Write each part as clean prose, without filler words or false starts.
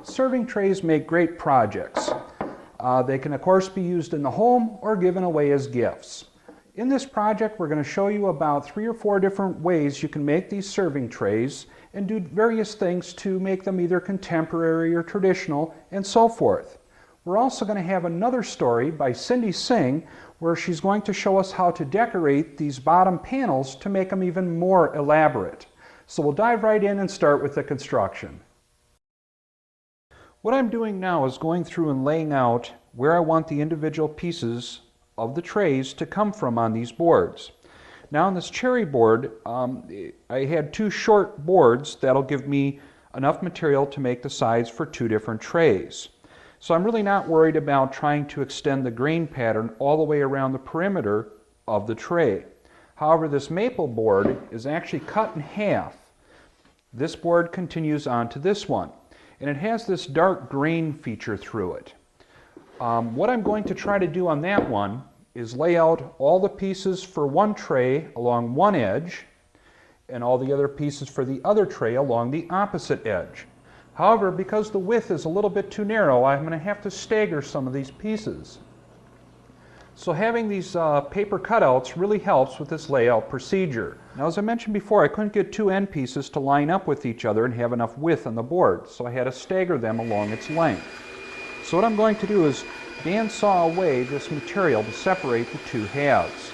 Serving trays make great projects. They can of course be used in the home or given away as gifts. In this project we're going to show you about 3 or 4 different ways you can make these serving trays and do various things to make them either contemporary or traditional and so forth. We're also going to have another story by Cindy Singh where she's going to show us how to decorate these bottom panels to make them even more elaborate. So we'll dive right in and start with the construction. What I'm doing now is going through and laying out where I want the individual pieces of the trays to come from on these boards. Now on this cherry board, I had 2 short boards that'll give me enough material to make the sides for 2 different trays. So I'm really not worried about trying to extend the grain pattern all the way around the perimeter of the tray. However, this maple board is actually cut in half. This board continues on to this one, and it has this dark grain feature through it. What I'm going to try to do on that one is lay out all the pieces for one tray along one edge and all the other pieces for the other tray along the opposite edge. However, because the width is a little bit too narrow, I'm going to have to stagger some of these pieces. So having these paper cutouts really helps with this layout procedure. Now, as I mentioned before, I couldn't get 2 end pieces to line up with each other and have enough width on the board, so I had to stagger them along its length. So what I'm going to do is bandsaw away this material to separate the 2 halves.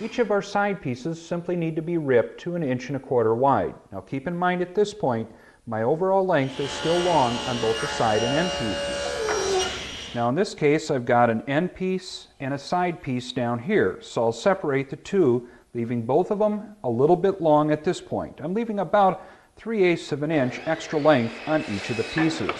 Each of our side pieces simply need to be ripped to 1 1/4 inches wide. Now keep in mind at this point, my overall length is still long on both the side and end pieces. Now in this case, I've got an end piece and a side piece down here, so I'll separate the 2, leaving both of them a little bit long at this point. I'm leaving about 3/8 of an inch extra length on each of the pieces.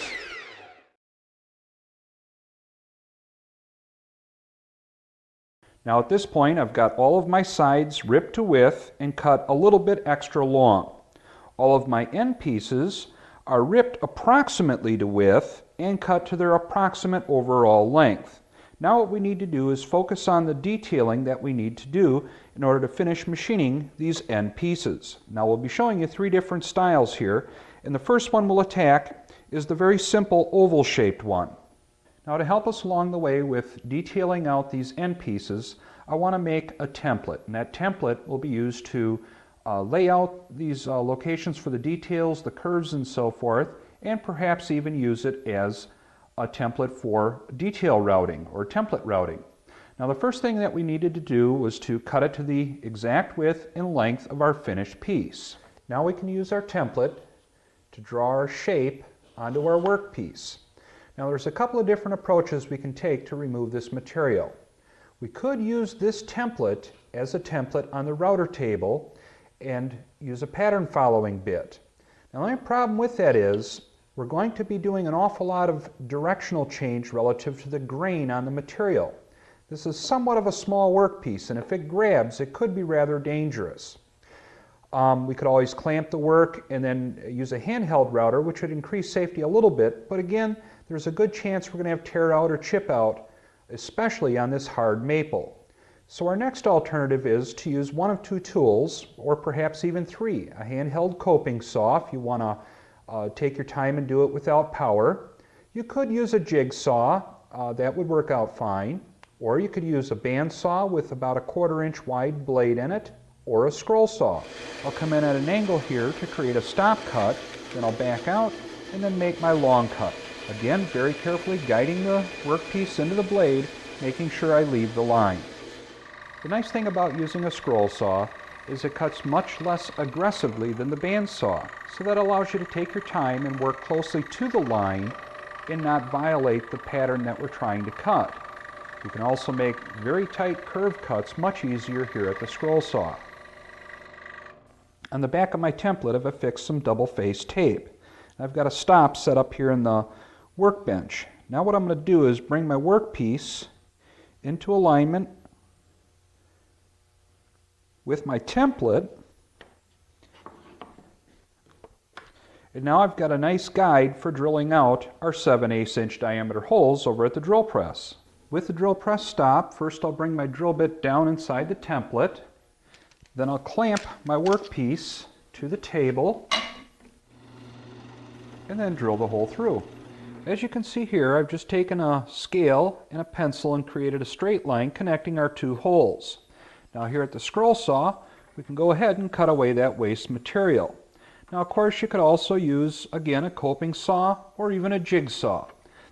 Now at this point, I've got all of my sides ripped to width and cut a little bit extra long. All of my end pieces are ripped approximately to width and cut to their approximate overall length. Now what we need to do is focus on the detailing that we need to do in order to finish machining these end pieces. Now we'll be showing you 3 different styles here, and the first one we'll attack is the very simple oval shaped one. Now to help us along the way with detailing out these end pieces, I want to make a template, and that template will be used to lay out these locations for the details, the curves and so forth, and perhaps even use it as a template for detail routing or template routing. Now the first thing that we needed to do was to cut it to the exact width and length of our finished piece. Now we can use our template to draw our shape onto our workpiece. Now there's a couple of different approaches we can take to remove this material. We could use this template as a template on the router table and use a pattern following bit. Now the only problem with that is we're going to be doing an awful lot of directional change relative to the grain on the material. This is somewhat of a small workpiece, and if it grabs, it could be rather dangerous. We could always clamp the work and then use a handheld router, which would increase safety a little bit, but again, there's a good chance we're going to have tear out or chip out, especially on this hard maple. So our next alternative is to use one of 2 tools, or perhaps even 3. A handheld coping saw if you want to take your time and do it without power. You could use a jigsaw, that would work out fine. Or you could use a bandsaw with about a 1/4 inch wide blade in it, or a scroll saw. I'll come in at an angle here to create a stop cut, then I'll back out and then make my long cut. Again, very carefully guiding the workpiece into the blade, making sure I leave the line. The nice thing about using a scroll saw is it cuts much less aggressively than the bandsaw, so that allows you to take your time and work closely to the line and not violate the pattern that we're trying to cut. You can also make very tight curve cuts much easier here at the scroll saw. On the back of my template, I've affixed some double-faced tape. I've got a stop set up here in the workbench. Now what I'm going to do is bring my workpiece into alignment with my template, and now I've got a nice guide for drilling out our 7/8 inch diameter holes over at the drill press. With the drill press stop, first I'll bring my drill bit down inside the template, then I'll clamp my workpiece to the table and then drill the hole through. As you can see here, I've just taken a scale and a pencil and created a straight line connecting our two holes. Now here at the scroll saw, we can go ahead and cut away that waste material. Now of course you could also use, again, a coping saw or even a jigsaw.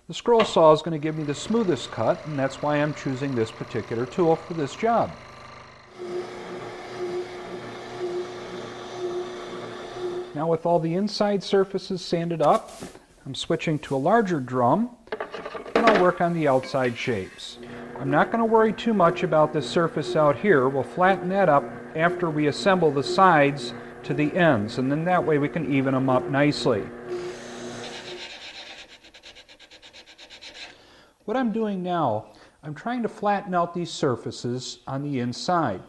The scroll saw is going to give me the smoothest cut, and that's why I'm choosing this particular tool for this job. Now with all the inside surfaces sanded up, I'm switching to a larger drum, and I'll work on the outside shapes. I'm not going to worry too much about this surface out here. We'll flatten that up after we assemble the sides to the ends, and then that way we can even them up nicely. What I'm doing now, I'm trying to flatten out these surfaces on the inside.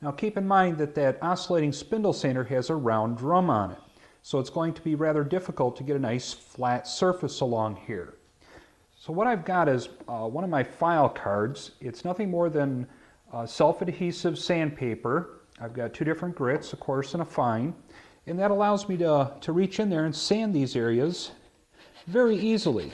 Now keep in mind that that oscillating spindle sander has a round drum on it, so it's going to be rather difficult to get a nice flat surface along here. So what I've got is one of my file cards. It's nothing more than self-adhesive sandpaper. I've got two different grits, a coarse and a fine, and that allows me to reach in there and sand these areas very easily.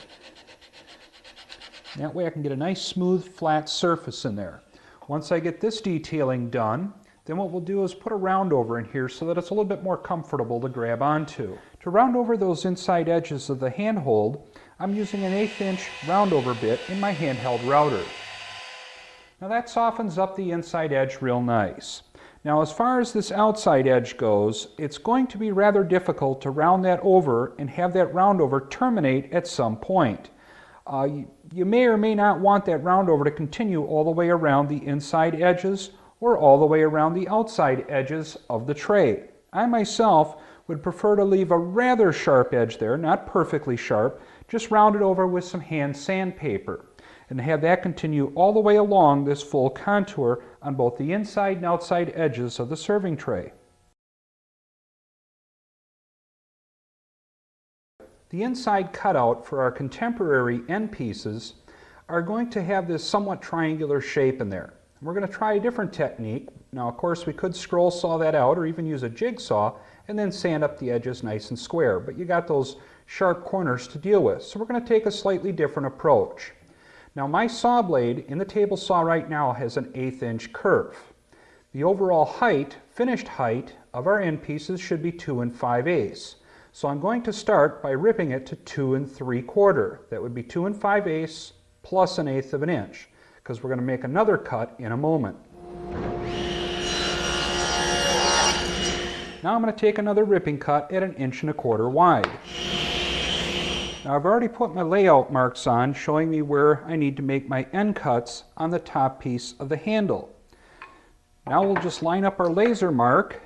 That way I can get a nice smooth flat surface in there. Once I get this detailing done, then what we'll do is put a round over in here so that it's a little bit more comfortable to grab onto. To round over those inside edges of the handhold, I'm using an 1/8 inch round over bit in my handheld router. Now that softens up the inside edge real nice. Now as far as this outside edge goes, it's going to be rather difficult to round that over and have that round over terminate at some point. You may or may not want that round over to continue all the way around the inside edges or all the way around the outside edges of the tray. I myself would prefer to leave a rather sharp edge there, not perfectly sharp, just round it over with some hand sandpaper and have that continue all the way along this full contour on both the inside and outside edges of the serving tray. The inside cutout for our contemporary end pieces are going to have this somewhat triangular shape in there. We're going to try a different technique. Now of course we could scroll saw that out or even use a jigsaw and then sand up the edges nice and square, but you got those sharp corners to deal with. So we're going to take a slightly different approach. Now my saw blade in the table saw right now has an 1/8 inch curve. The overall height, finished height, of our end pieces should be 2 5/8. So I'm going to start by ripping it to 2 3/4. That would be 2 5/8 plus 1/8 of an inch, because we're going to make another cut in a moment. Now I'm going to take another ripping cut at 1 1/4 inches wide. Now I've already put my layout marks on, showing me where I need to make my end cuts on the top piece of the handle. Now we'll just line up our laser mark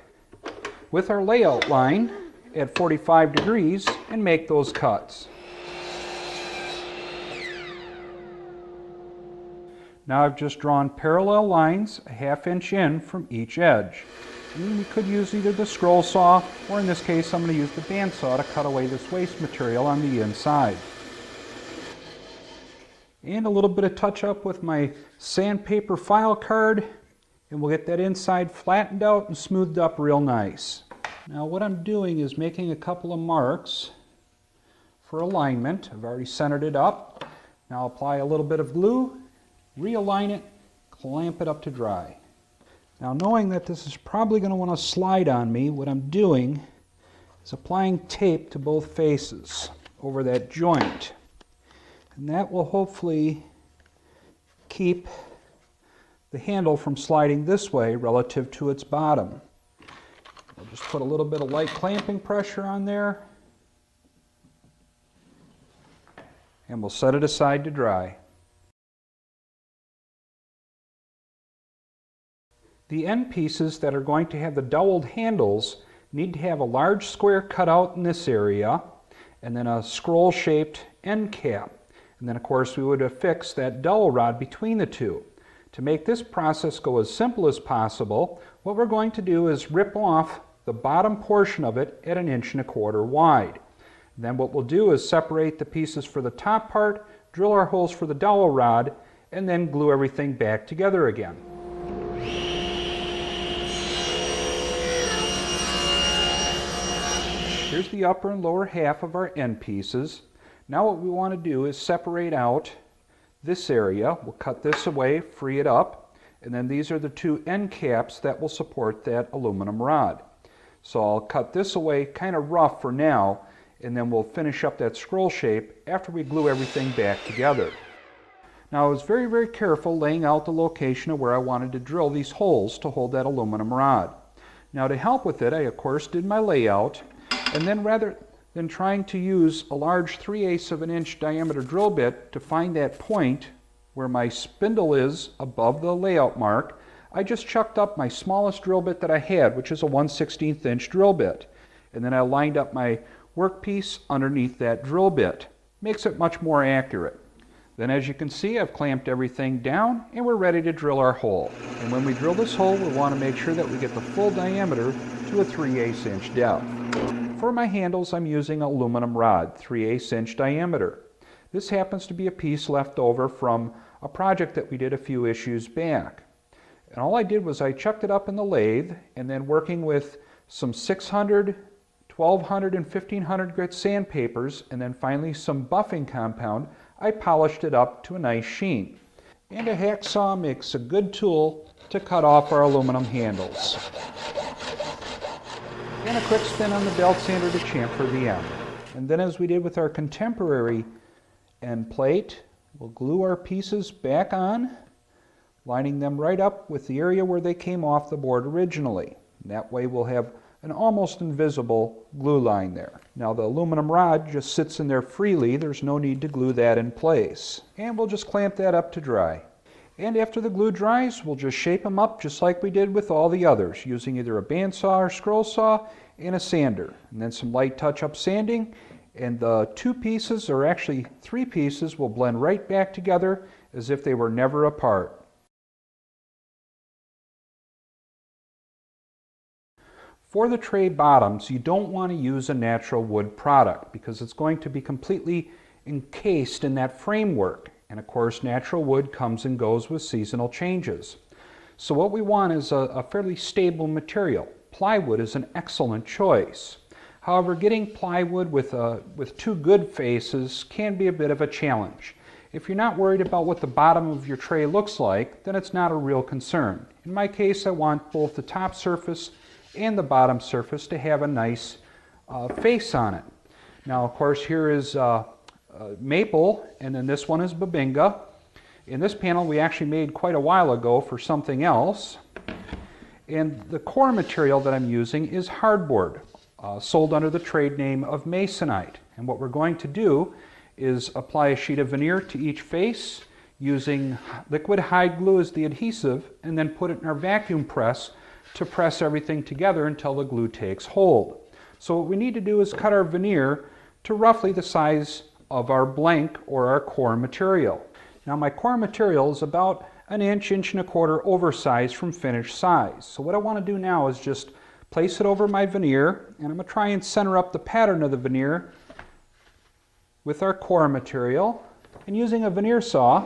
with our layout line at 45 degrees and make those cuts. Now I've just drawn parallel lines a 1/2 inch in from each edge. And we could use either the scroll saw, or in this case I'm going to use the bandsaw to cut away this waste material on the inside. And a little bit of touch up with my sandpaper file card, and we'll get that inside flattened out and smoothed up real nice. Now what I'm doing is making a couple of marks for alignment. I've already centered it up. Now I'll apply a little bit of glue, realign it, clamp it up to dry. Now knowing that this is probably going to want to slide on me, what I'm doing is applying tape to both faces over that joint. And that will hopefully keep the handle from sliding this way relative to its bottom. I'll just put a little bit of light clamping pressure on there, and we'll set it aside to dry. The end pieces that are going to have the doweled handles need to have a large square cut out in this area and then a scroll-shaped end cap. And then of course we would affix that dowel rod between the two. To make this process go as simple as possible, what we're going to do is rip off the bottom portion of it at 1 1/4 inches wide. Then what we'll do is separate the pieces for the top part, drill our holes for the dowel rod, and then glue everything back together again. Here's the upper and lower half of our end pieces. Now what we want to do is separate out this area. We'll cut this away, free it up, and then these are the two end caps that will support that aluminum rod. So I'll cut this away kind of rough for now, and then we'll finish up that scroll shape after we glue everything back together. Now I was very, very careful laying out the location of where I wanted to drill these holes to hold that aluminum rod. Now to help with it, I of course did my layout, and then rather than trying to use a large 3/8 of an inch diameter drill bit to find that point where my spindle is above the layout mark, I just chucked up my smallest drill bit that I had, which is a 1/16 inch drill bit. And then I lined up my workpiece underneath that drill bit. Makes it much more accurate. Then as you can see, I've clamped everything down and we're ready to drill our hole. And when we drill this hole, we want to make sure that we get the full diameter to a 3/8 inch depth. For my handles, I'm using aluminum rod, 3/8 inch diameter. This happens to be a piece left over from a project that we did a few issues back. And all I did was I chucked it up in the lathe, and then working with some 600, 1200, and 1500 grit sandpapers, and then finally some buffing compound, I polished it up to a nice sheen. And a hacksaw makes a good tool to cut off our aluminum handles. And a quick spin on the belt sander to chamfer the end. And then as we did with our contemporary end plate, we'll glue our pieces back on, lining them right up with the area where they came off the board originally. And that way we'll have an almost invisible glue line there. Now the aluminum rod just sits in there freely. There's no need to glue that in place. And we'll just clamp that up to dry. And after the glue dries, we'll just shape them up just like we did with all the others, using either a bandsaw or scroll saw and a sander. And then some light touch-up sanding, and the two pieces, or actually three pieces, will blend right back together as if they were never apart. For the tray bottoms, you don't want to use a natural wood product because it's going to be completely encased in that framework. And of course, natural wood comes and goes with seasonal changes. So what we want is a fairly stable material. Plywood is an excellent choice. However, getting plywood with two good faces can be a bit of a challenge. If you're not worried about what the bottom of your tray looks like, then it's not a real concern. In my case, I want both the top surface and the bottom surface to have a nice face on it. Now, of course, here is maple, and then this one is babinga. In this panel we actually made quite a while ago for something else. And the core material that I'm using is hardboard, sold under the trade name of masonite. And what we're going to do is apply a sheet of veneer to each face using liquid hide glue as the adhesive, and then put it in our vacuum press to press everything together until the glue takes hold. So what we need to do is cut our veneer to roughly the size of our blank or our core material. Now my core material is about an inch, inch and a quarter oversized from finished size. So what I want to do now is just place it over my veneer, and I'm going to try and center up the pattern of the veneer with our core material. And using a veneer saw,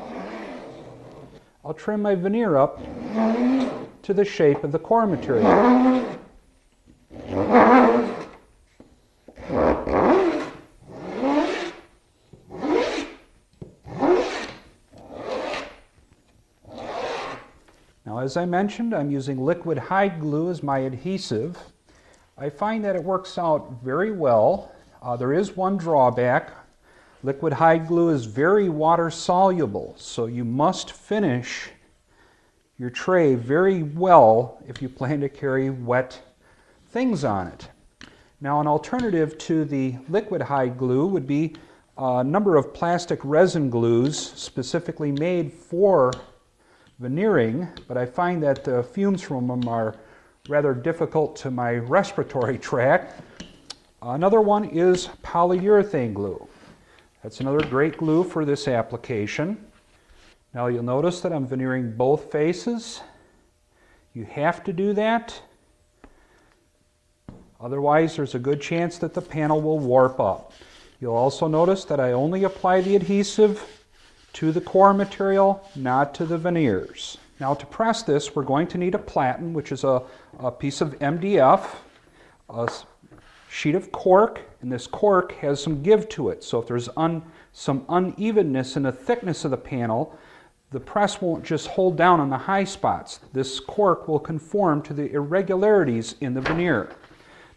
I'll trim my veneer up to the shape of the core material. Now, as I mentioned, I'm using liquid hide glue as my adhesive. I find that it works out very well. There is one drawback. Liquid hide glue is very water soluble, so you must finish your tray very well if you plan to carry wet things on it. Now, an alternative to the liquid hide glue would be a number of plastic resin glues specifically made for veneering, but I find that the fumes from them are rather difficult to my respiratory tract. Another one is polyurethane glue. That's another great glue for this application. Now you'll notice that I'm veneering both faces. You have to do that. Otherwise, there's a good chance that the panel will warp up. You'll also notice that I only apply the adhesive to the core material, not to the veneers. Now to press this, we're going to need a platen, which is a piece of MDF, a sheet of cork, and this cork has some give to it. So if there's some unevenness in the thickness of the panel, the press won't just hold down on the high spots. This cork will conform to the irregularities in the veneer.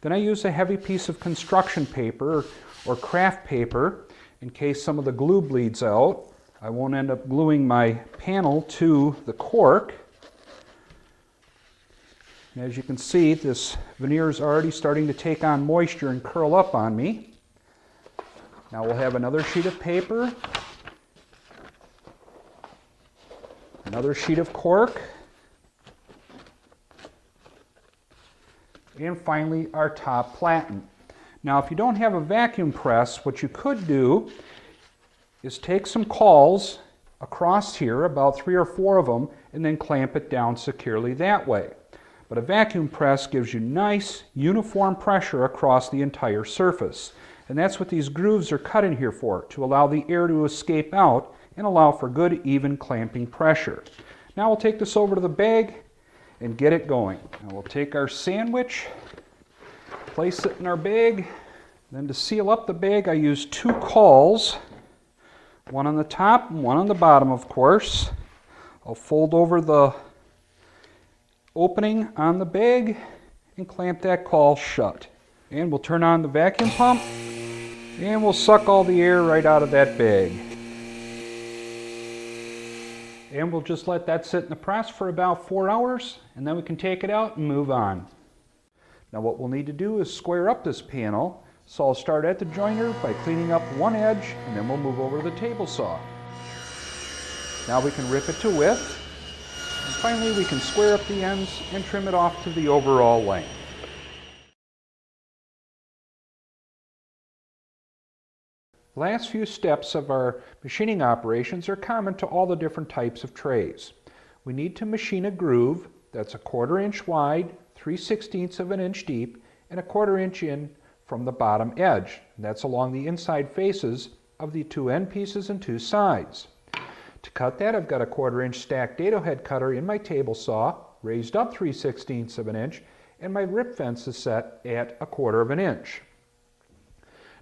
Then I use a heavy piece of construction paper or craft paper in case some of the glue bleeds out. I won't end up gluing my panel to the cork. And as you can see, this veneer is already starting to take on moisture and curl up on me. Now we'll have another sheet of paper, another sheet of cork, and finally our top platen. Now if you don't have a vacuum press, what you could do is take some cauls across here, about 3 or 4 of them, and then clamp it down securely that way. But a vacuum press gives you nice, uniform pressure across the entire surface. And that's what these grooves are cut in here for, to allow the air to escape out and allow for good, even clamping pressure. Now we'll take this over to the bag and get it going. Now we'll take our sandwich, place it in our bag. Then to seal up the bag, I use 2 cauls, one on the top and one on the bottom, of course. I'll fold over the opening on the bag and clamp that caul shut. And we'll turn on the vacuum pump and we'll suck all the air right out of that bag. And we'll just let that sit in the press for about 4 hours, and then we can take it out and move on. Now what we'll need to do is square up this panel, so I'll start at the joiner by cleaning up one edge, and then we'll move over to the table saw. Now we can rip it to width, and finally we can square up the ends and trim it off to the overall length. The last few steps of our machining operations are common to all the different types of trays. We need to machine a groove that's 1/4 inch wide, 3/16 of an inch deep, and 1/4 inch in from the bottom edge. And that's along the inside faces of the 2 end pieces and 2 sides. To cut that, I've got a 1/4 inch stacked dado head cutter in my table saw, raised up 3/16 of an inch, and my rip fence is set at 1/4 of an inch.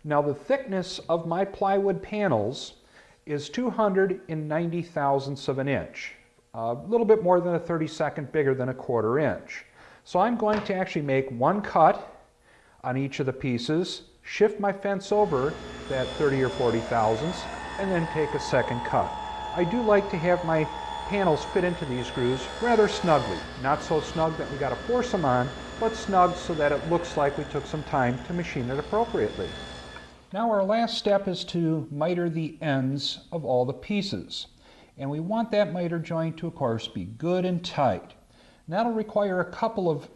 Now the thickness of my plywood panels is 290 thousandths of an inch, a little bit more than a 32nd bigger than 1/4 inch. So I'm going to actually make one cut on each of the pieces, shift my fence over that 30 or 40 thousandths, and then take a second cut. I do like to have my panels fit into these grooves rather snugly. Not so snug that we got to force them on, but snug so that it looks like we took some time to machine it appropriately. Now our last step is to miter the ends of all the pieces. And we want that miter joint to, of course, be good and tight. And that'll require a couple of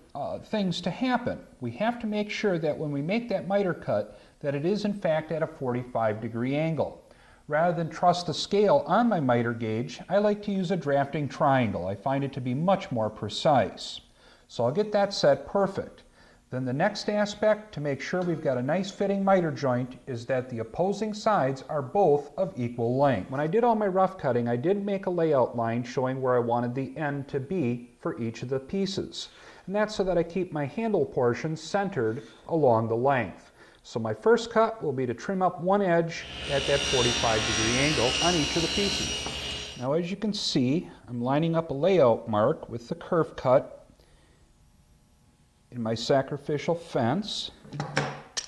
things to happen. We have to make sure that when we make that miter cut, that it is in fact at a 45-degree angle. Rather than trust the scale on my miter gauge, I like to use a drafting triangle. I find it to be much more precise. So I'll get that set perfect. Then the next aspect to make sure we've got a nice fitting miter joint is that the opposing sides are both of equal length. When I did all my rough cutting, I did make a layout line showing where I wanted the end to be for each of the pieces. And that's so that I keep my handle portion centered along the length. So my first cut will be to trim up one edge at that 45-degree angle on each of the pieces. Now as you can see, I'm lining up a layout mark with the kerf cut in my sacrificial fence.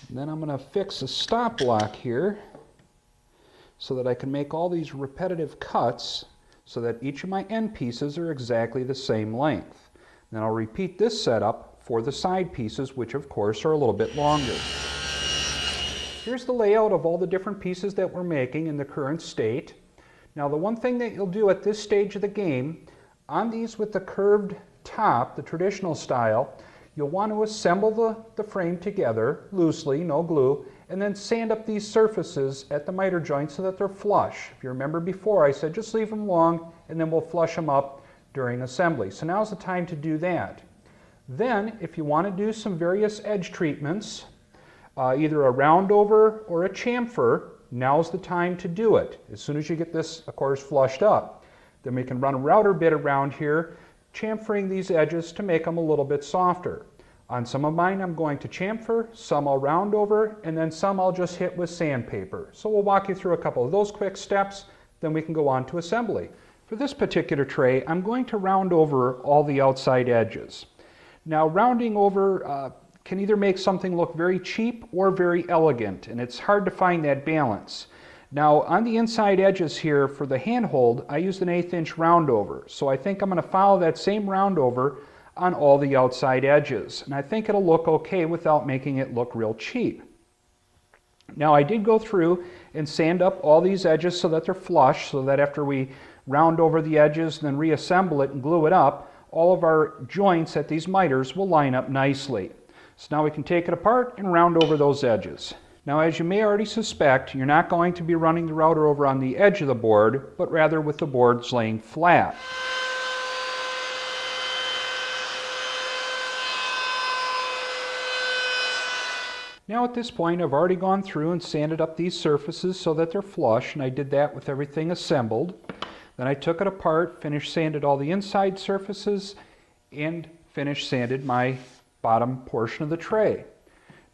And then I'm going to fix a stop block here so that I can make all these repetitive cuts so that each of my end pieces are exactly the same length. Then I'll repeat this setup for the side pieces, which of course are a little bit longer. Here's the layout of all the different pieces that we're making in the current state. Now the one thing that you'll do at this stage of the game, on these with the curved top, the traditional style, you'll want to assemble the frame together loosely, no glue, and then sand up these surfaces at the miter joint so that they're flush. If you remember before, I said just leave them long and then we'll flush them up during assembly. So now's the time to do that. Then, if you want to do some various edge treatments, either a roundover or a chamfer, now's the time to do it. As soon as you get this, of course, flushed up. Then we can run a router bit around here, chamfering these edges to make them a little bit softer. On some of mine I'm going to chamfer, some I'll round over, and then some I'll just hit with sandpaper. So we'll walk you through a couple of those quick steps, then we can go on to assembly. For this particular tray, I'm going to round over all the outside edges. Now rounding over can either make something look very cheap or very elegant, and it's hard to find that balance. Now on the inside edges here for the handhold, I used an 1/8 inch round over, so I think I'm going to follow that same round over on all the outside edges, and I think it'll look okay without making it look real cheap. Now I did go through and sand up all these edges so that they're flush, so that after we round over the edges and then reassemble it and glue it up, all of our joints at these miters will line up nicely. So now we can take it apart and round over those edges. Now, as you may already suspect, you're not going to be running the router over on the edge of the board, but rather with the boards laying flat. Now at this point, I've already gone through and sanded up these surfaces so that they're flush, and I did that with everything assembled. Then I took it apart, finished sanded all the inside surfaces, and finished sanded my bottom portion of the tray.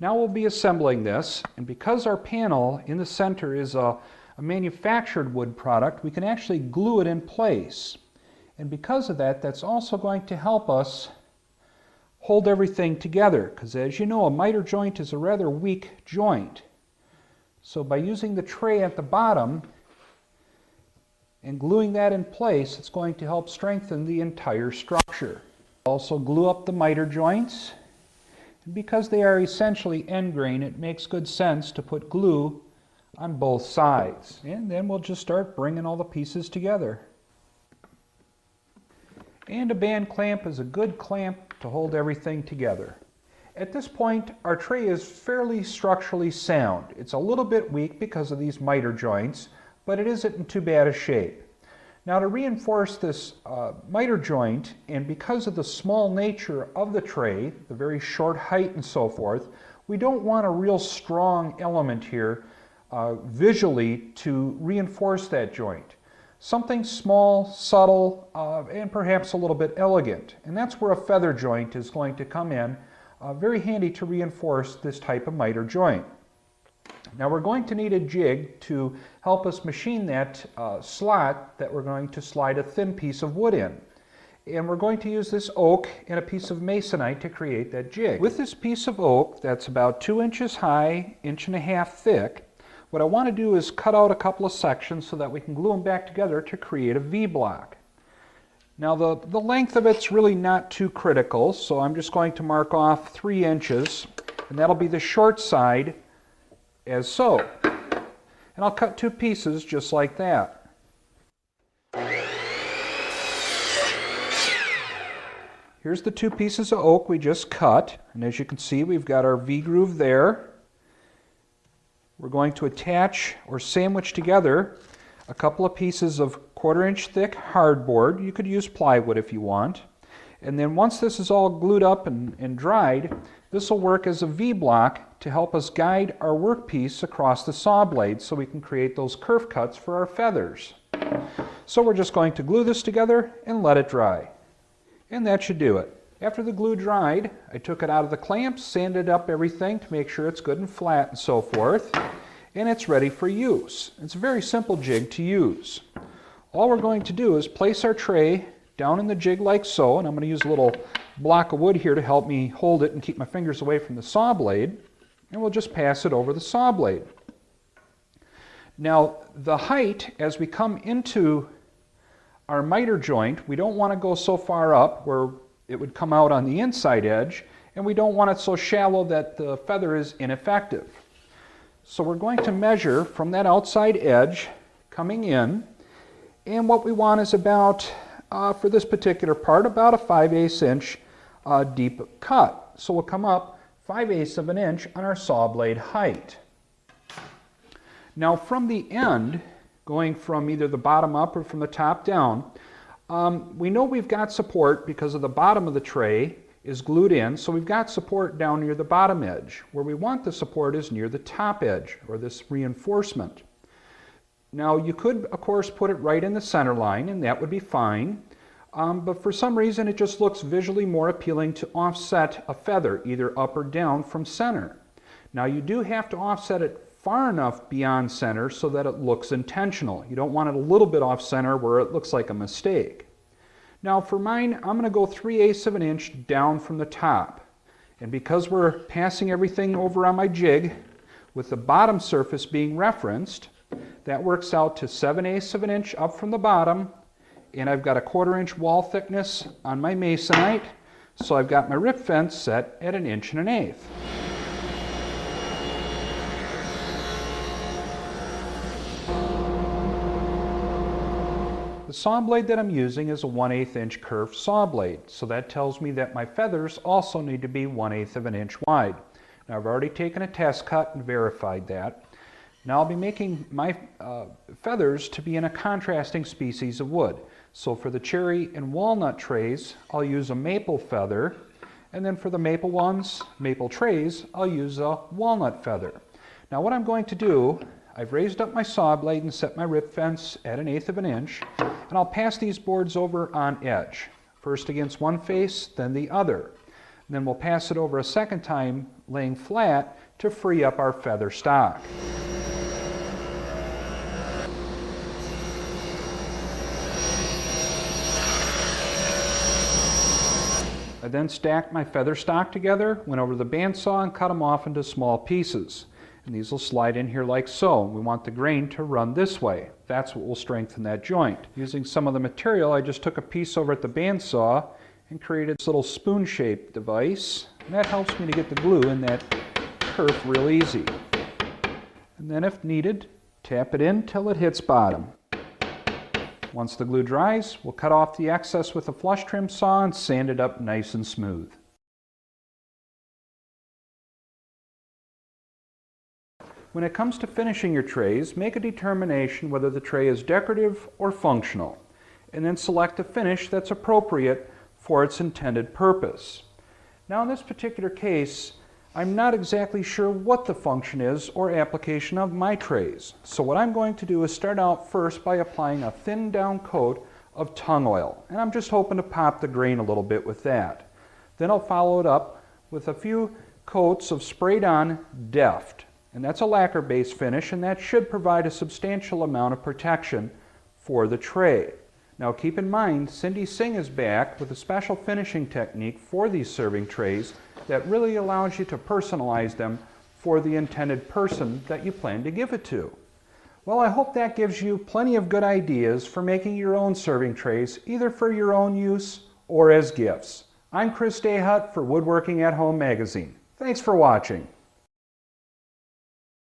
Now we'll be assembling this, and because our panel in the center is a manufactured wood product, we can actually glue it in place. And because of that, that's also going to help us hold everything together, because as you know, a miter joint is a rather weak joint. So by using the tray at the bottom and gluing that in place, it's going to help strengthen the entire structure. Also glue up the miter joints, and because they are essentially end grain, it makes good sense to put glue on both sides. And then we'll just start bringing all the pieces together. And a band clamp is a good clamp to hold everything together. At this point, our tray is fairly structurally sound. It's a little bit weak because of these miter joints, but it isn't in too bad a shape. Now to reinforce this miter joint, and because of the small nature of the tray, the very short height and so forth, we don't want a real strong element here visually to reinforce that joint. Something small, subtle, and perhaps a little bit elegant. And that's where a feather joint is going to come in, very handy to reinforce this type of miter joint. Now we're going to need a jig to help us machine that slot that we're going to slide a thin piece of wood in. And we're going to use this oak and a piece of masonite to create that jig. With this piece of oak that's about 2 inches high, 1.5 inches thick, what I want to do is cut out a couple of sections so that we can glue them back together to create a V-block. Now the length of it's really not too critical, so I'm just going to mark off 3 inches, and that'll be the short side as so. And I'll cut 2 pieces just like that. Here's the 2 pieces of oak we just cut, and as you can see, we've got our V-groove there. We're going to attach or sandwich together a couple of pieces of 1/4 inch thick hardboard. You could use plywood if you want. And then once this is all glued up and dried, this will work as a V-block to help us guide our workpiece across the saw blade so we can create those kerf cuts for our feathers. So we're just going to glue this together and let it dry. And that should do it. After the glue dried, I took it out of the clamps, sanded up everything to make sure it's good and flat and so forth, and it's ready for use. It's a very simple jig to use. All we're going to do is place our tray down in the jig like so, and I'm going to use a little block of wood here to help me hold it and keep my fingers away from the saw blade, and we'll just pass it over the saw blade. Now the height, as we come into our miter joint, we don't want to go so far up where it would come out on the inside edge, and we don't want it so shallow that the feather is ineffective. So we're going to measure from that outside edge coming in, and what we want is about, for this particular part, about a 5/8 inch deep cut. So we'll come up 5/8 of an inch on our saw blade height. Now from the end, going from either the bottom up or from the top down, we know we've got support because of the bottom of the tray is glued in, so we've got support down near the bottom edge. Where we want the support is near the top edge, or this reinforcement. Now you could, of course, put it right in the center line, and that would be fine. but for some reason it just looks visually more appealing to offset a feather, either up or down from center. Now you do have to offset it far enough beyond center so that it looks intentional. You don't want it a little bit off center where it looks like a mistake. Now for mine, I'm going to go 3/8 of an inch down from the top. And because we're passing everything over on my jig, with the bottom surface being referenced, that works out to 7/8 of an inch up from the bottom, and I've got a 1/4 inch wall thickness on my masonite, so I've got my rip fence set at 1 1/8 inches. The saw blade that I'm using is a 1/8 inch curved saw blade, so that tells me that my feathers also need to be 1/8 of an inch wide. Now I've already taken a test cut and verified that. Now I'll be making my feathers to be in a contrasting species of wood. So for the cherry and walnut trays, I'll use a maple feather, and then for the maple trays, I'll use a walnut feather. Now what I'm going to do, I've raised up my saw blade and set my rip fence at 1/8 of an inch, and I'll pass these boards over on edge, first against one face, then the other. And then we'll pass it over a second time, laying flat to free up our feather stock. I then stacked my feather stock together, went over the bandsaw and cut them off into small pieces. And these will slide in here like so. We want the grain to run this way. That's what will strengthen that joint. Using some of the material, I just took a piece over at the bandsaw and created this little spoon-shaped device. And that helps me to get the glue in that kerf real easy. And then if needed, tap it in till it hits bottom. Once the glue dries, we'll cut off the excess with a flush trim saw and sand it up nice and smooth. When it comes to finishing your trays, make a determination whether the tray is decorative or functional, and then select a finish that's appropriate for its intended purpose. Now in this particular case, I'm not exactly sure what the function is or application of my trays. So what I'm going to do is start out first by applying a thin down coat of tung oil, and I'm just hoping to pop the grain a little bit with that. Then I'll follow it up with a few coats of sprayed on Deft. And that's a lacquer-based finish, and that should provide a substantial amount of protection for the tray. Now keep in mind, Cindy Singh is back with a special finishing technique for these serving trays that really allows you to personalize them for the intended person that you plan to give it to. Well, I hope that gives you plenty of good ideas for making your own serving trays, either for your own use or as gifts. I'm Chris DeHut for Woodworking at Home magazine. Thanks for watching.